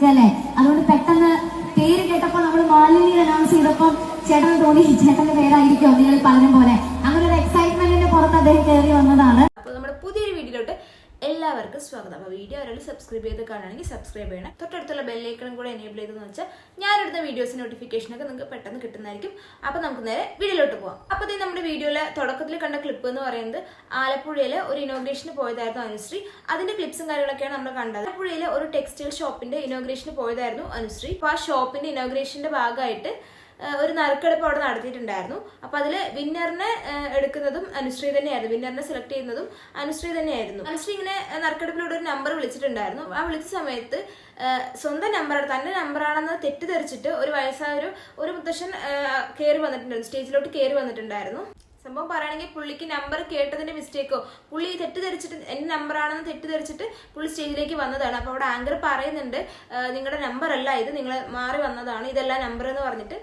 നിൽക്കുക അല്ലേ. അതുകൊണ്ട് പെട്ടെന്ന് പേര് കേട്ടപ്പോ നമ്മൾ മാലിന്യ അനൗൺസ് ചെയ്തപ്പോൾ ചേട്ടന് തോന്നി ചേട്ടന്റെ പേരായിരിക്കും നിങ്ങൾ പലരും പോലെ. അങ്ങനെ ഒരു എക്സൈറ്റ്മെന്റിന്റെ പുറത്ത് അദ്ദേഹം കയറി വന്നതാണ്. അപ്പോൾ നമ്മുടെ പുതിയൊരു വീഡിയോയിലോട്ട് എല്ലാവർക്കും സ്വാഗതം. അപ്പോൾ വീഡിയോ ഒരാൾ സബ്സ്ക്രൈബ് ചെയ്ത് കാണുകയാണെങ്കിൽ സബ്സ്ക്രൈബ് ചെയ്യണം. തൊട്ടടുത്തുള്ള ബെല്ലൈക്കണും കൂടെ എനേബിൾ ചെയ്തെന്ന് വെച്ചാൽ ഞാനെടുത്ത വീഡിയോസ് നോട്ടിഫിക്കേഷനൊക്കെ നിങ്ങൾക്ക് പെട്ടെന്ന് കിട്ടുന്നതായിരിക്കും. അപ്പോൾ നമുക്ക് നേരെ വീഡിയോയിലോട്ട് പോകാം. അപ്പോൾ ഇത് നമ്മുടെ വീഡിയോയിലെ തുടക്കത്തിൽ കണ്ട ക്ലിപ്പ് എന്ന് പറയുന്നത് ആലപ്പുഴയിൽ ഒരു ഇനോഗ്രേഷന് പോയതായിരുന്നു അനുശ്രീ. അതിന്റെ ക്ലിപ്സും കാര്യങ്ങളൊക്കെയാണ് നമ്മൾ കണ്ടത്. ആലപ്പുഴയിലെ ഒരു ടെക്സ്റ്റൈൽ ഷോപ്പിന്റെ ഇനോഗ്രേഷന് പോയതായിരുന്നു അനുശ്രീ. അപ്പോൾ ആ ഷോപ്പിന്റെ ഇനോഗ്രേഷന്റെ ഭാഗമായിട്ട് ഒരു നറുക്കെടുപ്പ് അവിടെ നടത്തിയിട്ടുണ്ടായിരുന്നു. അപ്പൊ അതില് വിന്നറിനെ എടുക്കുന്നതും അനുശ്രീ തന്നെയായിരുന്നു. വിന്നറിനെ സെലക്ട് ചെയ്യുന്നതും അനുശ്രീ തന്നെയായിരുന്നു. അനുശ്രീ ഇങ്ങനെ നറുക്കെടുപ്പിലൂടെ ഒരു നമ്പർ വിളിച്ചിട്ടുണ്ടായിരുന്നു. ആ വിളിച്ച സമയത്ത് സ്വന്തം നമ്പറാണ്, തന്റെ നമ്പറാണെന്ന് തെറ്റിദ്ധരിച്ചിട്ട് ഒരു വയസ്സായ ഒരു മുത്തശ്ശൻ കയറി വന്നിട്ടുണ്ടായിരുന്നു, സ്റ്റേജിലോട്ട് കയറി വന്നിട്ടുണ്ടായിരുന്നു. സംഭവം പറയുകയാണെങ്കിൽ പുള്ളിക്ക് നമ്പർ കേട്ടതിന്റെ മിസ്റ്റേക്കോ, പുള്ളി തെറ്റിദ്ധരിച്ചിട്ട് എന്റെ നമ്പറാണെന്ന് തെറ്റിദ്ധരിച്ചിട്ട് പുള്ളി സ്റ്റേജിലേക്ക് വന്നതാണ്. അപ്പൊ അവിടെ ആങ്കർ പറയുന്നുണ്ട്, നിങ്ങളുടെ നമ്പർ അല്ല ഇത്, നിങ്ങൾ മാറി വന്നതാണ്, ഇതല്ല നമ്പർ എന്ന് പറഞ്ഞിട്ട്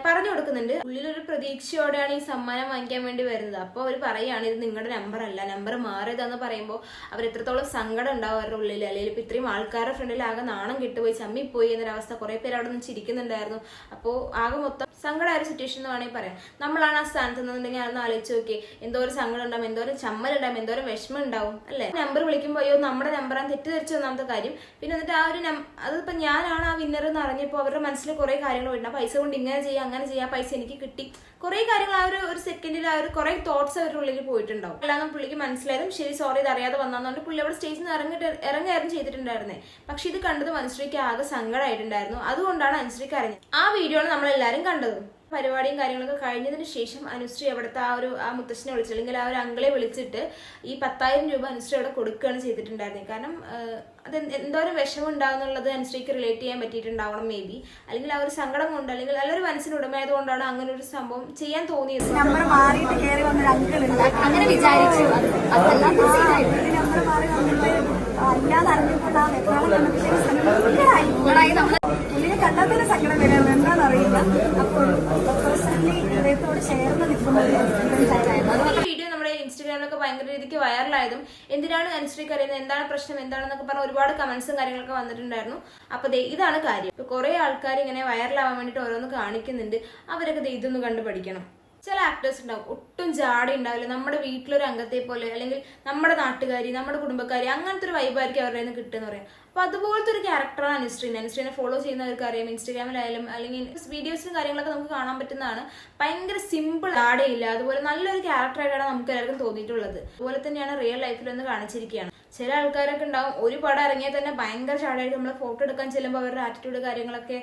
പറഞ്ഞു കൊടുക്കുന്നുണ്ട്. ഉള്ളിലൊരു പ്രതീക്ഷയോടെയാണ് ഈ സമ്മാനം വാങ്ങിക്കാൻ വേണ്ടി വരുന്നത്. അപ്പോൾ അവർ പറയുകയാണ് ഇത് നിങ്ങളുടെ നമ്പർ അല്ല, നമ്പർ മാറിയതാന്ന് പറയുമ്പോൾ അവർ എത്രത്തോളം സങ്കടം ഉണ്ടാവും അവരുടെ ഉള്ളിൽ. അല്ലെങ്കിൽ ഇപ്പൊ ഇത്രയും ആൾക്കാരുടെ ഫ്രണ്ടിൽ ആകെ നാണം കിട്ടുപോയി, ചമ്മിപ്പോയി എന്നൊരവസ്ഥ. കുറെ പേര് അവിടെ നിന്ന് ചിരിക്കുന്നുണ്ടായിരുന്നു. അപ്പോൾ ആകെ മൊത്തം സങ്കടമായ ഒരു സിറ്റുവേഷൻ എന്ന് വേണമെങ്കിൽ പറയാം. നമ്മളാണ് ആ സ്ഥാനത്ത് നിന്നുണ്ടെങ്കിൽ അതൊന്ന് ആലോചിച്ച് നോക്കി, എന്തോരം സങ്കടം ഉണ്ടാവും, എന്തോരം ചമ്മലുണ്ടാവും, എന്തോരം വിഷമം ഉണ്ടാവും അല്ലെ. നമ്പർ വിളിക്കുമ്പോൾ അയ്യോ നമ്മുടെ നമ്പറാണ് തെറ്റിദ്ധരിച്ചു ഒന്നാമത്തെ കാര്യം. പിന്നെ എന്നിട്ട് ആ ഒരു അതിപ്പോ ഞാനാണ് ആ വിന്നർ എന്ന് അറിഞ്ഞപ്പോൾ അവരുടെ മനസ്സിൽ കുറെ കാര്യങ്ങൾ വരുന്നുണ്ട്. ആ പൈസ കൊണ്ട് ഇങ്ങനെ ചെയ്യാം, അങ്ങനെ ചെയ്യാം, പൈസ എനിക്ക് കിട്ടി, കുറെ കാര്യങ്ങൾ ആ ഒരു സെക്കൻഡിൽ ആ ഒരു കുറെ തോട്ട്സ് അവരുടെ ഉള്ളിൽ പോയിട്ടുണ്ടാവും. അല്ലാതെ പുള്ളിക്ക് മനസ്സിലായതും ശരി സോറി ഇത് അറിയാതെ വന്നതുകൊണ്ട് പുള്ളി അവിടെ സ്റ്റേജിൽ നിന്ന് ഇറങ്ങായിരുന്നു ചെയ്തിട്ടുണ്ടായിരുന്നേ. പക്ഷെ ഇത് കണ്ടത് അനുശ്രീക്ക് ആകെ സങ്കടമായിട്ടുണ്ടായിരുന്നു. അതുകൊണ്ടാണ് അനുശ്രീക്ക് അറിഞ്ഞത്. ആ വീഡിയോ ആണ് നമ്മളെല്ലാരും കണ്ടത്. പരിപാടിയും കാര്യങ്ങളൊക്കെ കഴിഞ്ഞതിന് ശേഷം അനുശ്രീ അവിടുത്തെ ആ മുത്തശ്ശനെ വിളിച്ചു, അല്ലെങ്കിൽ ആ ഒരു അങ്കിളെ വിളിച്ചിട്ട് ഈ 10,000 രൂപ അനുശ്രീ അവിടെ കൊടുക്കുകയാണ് ചെയ്തിട്ടുണ്ടായിരുന്നത്. കാരണം അത് എന്തോരം വിഷമം ഉണ്ടാകുന്നുള്ളത് അനുശ്രീക്ക് റിലേറ്റ് ചെയ്യാൻ പറ്റിയിട്ടുണ്ടാവണം മേ ബി. അല്ലെങ്കിൽ ആ ഒരു സങ്കടം കൊണ്ട്, അല്ലെങ്കിൽ നല്ലൊരു മനസ്സിന് ഉടമയായത് കൊണ്ടാണ് അങ്ങനെ ഒരു സംഭവം ചെയ്യാൻ തോന്നിയത്. നമ്പർ മാറിയിട്ട് കയറി വന്നൊരു അങ്കിളുണ്ട്, അങ്ങനെ വിചാരിച്ചു. നമ്പർ മാറി വന്നിട്ട് അല്ലാതെ അറിഞ്ഞപ്പോഴാണ് പുള്ളിയെ കണ്ടാൽ തന്നെ സങ്കടം വരാണ്, എന്താണെന്നറിയില്ല. അപ്പോൾ പേഴ്സണലി ഹൃദയത്തോട് ചേർന്ന് നിൽക്കുന്നത് വീഡിയോ നമ്മുടെ ഇൻസ്റ്റാഗ്രാമിലൊക്കെ ഭയങ്കര രീതിക്ക് വൈറലായതും എന്തിനാണ് അനുശ്രീക്ക് അറിയുന്നത്, എന്താണ് പ്രശ്നം, എന്താണെന്നൊക്കെ പറഞ്ഞ ഒരുപാട് കമന്റ്സും കാര്യങ്ങളൊക്കെ വന്നിട്ടുണ്ടായിരുന്നു. അപ്പൊ ഇതാണ് കാര്യം. ഇപ്പൊ കുറെ ആൾക്കാർ ഇങ്ങനെ വൈറലാവാൻ വേണ്ടിട്ട് ഓരോന്ന് കാണിക്കുന്നുണ്ട്. അവരൊക്കെ ഇതൊന്ന് കണ്ടു പഠിക്കണം. ചില ആക്ടേഴ്സ് ഉണ്ടാവും ഒട്ടും ജാട ഉണ്ടാവില്ല, നമ്മുടെ വീട്ടിലൊരു അംഗത്തെ പോലെ, അല്ലെങ്കിൽ നമ്മുടെ നാട്ടുകാരി, നമ്മുടെ കുടുംബക്കാരി, അങ്ങനത്തെ ഒരു വൈബായിരിക്കും അവരുടെ നിന്ന് കിട്ടുമെന്ന് പറയാം. അപ്പൊ അതുപോലത്തെ ഒരു ക്യാരക്ടറാണ് അനുശ്രീനെ ഫോളോ ചെയ്യുന്നവർക്ക് അറിയാം. ഇൻസ്റ്റാഗ്രാമിലായാലും അല്ലെങ്കിൽ വീഡിയോസിലും കാര്യങ്ങളൊക്കെ നമുക്ക് കാണാൻ പറ്റുന്നതാണ്. ഭയങ്കര സിമ്പിൾ, ജാടയില്ല, അതുപോലെ നല്ലൊരു ക്യാരക്ടറായിട്ടാണ് നമുക്ക് എല്ലാവർക്കും തോന്നിയിട്ടുള്ളത്. അതുപോലെ തന്നെയാണ് റിയൽ ലൈഫിലൊന്ന് കാണിച്ചിരിക്കുകയാണ്. ചില ആൾക്കാരൊക്കെ ഉണ്ടാവും ഒരു പടം ഇറങ്ങിയാൽ തന്നെ ഭയങ്കര ചാടായിട്ട് നമ്മളെ ഫോട്ടോ എടുക്കാൻ ചെല്ലുമ്പോൾ അവരുടെ ആറ്റിറ്റ്യൂഡ് കാര്യങ്ങളൊക്കെ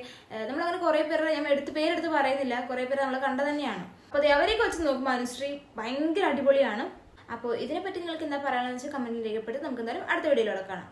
നമ്മളങ്ങനെ കുറെ പേരുടെ ഞാൻ പേരെടുത്ത് പറയുന്നില്ല, കുറെ പേര് നമ്മൾ കണ്ടു തന്നെയാണ്. അപ്പോൾ അവരെയൊക്കെ വെച്ച് നോക്കുമ്പോൾ അനുശ്രീ ഭയങ്കര അടിപൊളിയാണ്. അപ്പോൾ ഇതിനെപ്പറ്റി നിങ്ങൾക്ക് എന്താ പറയാനെന്ന് വെച്ചാൽ കമന്റിൽ രേഖപ്പെടുത്തി നമുക്ക് എന്തായാലും അടുത്ത വീഡിയോയിലൂടെ കാണാം.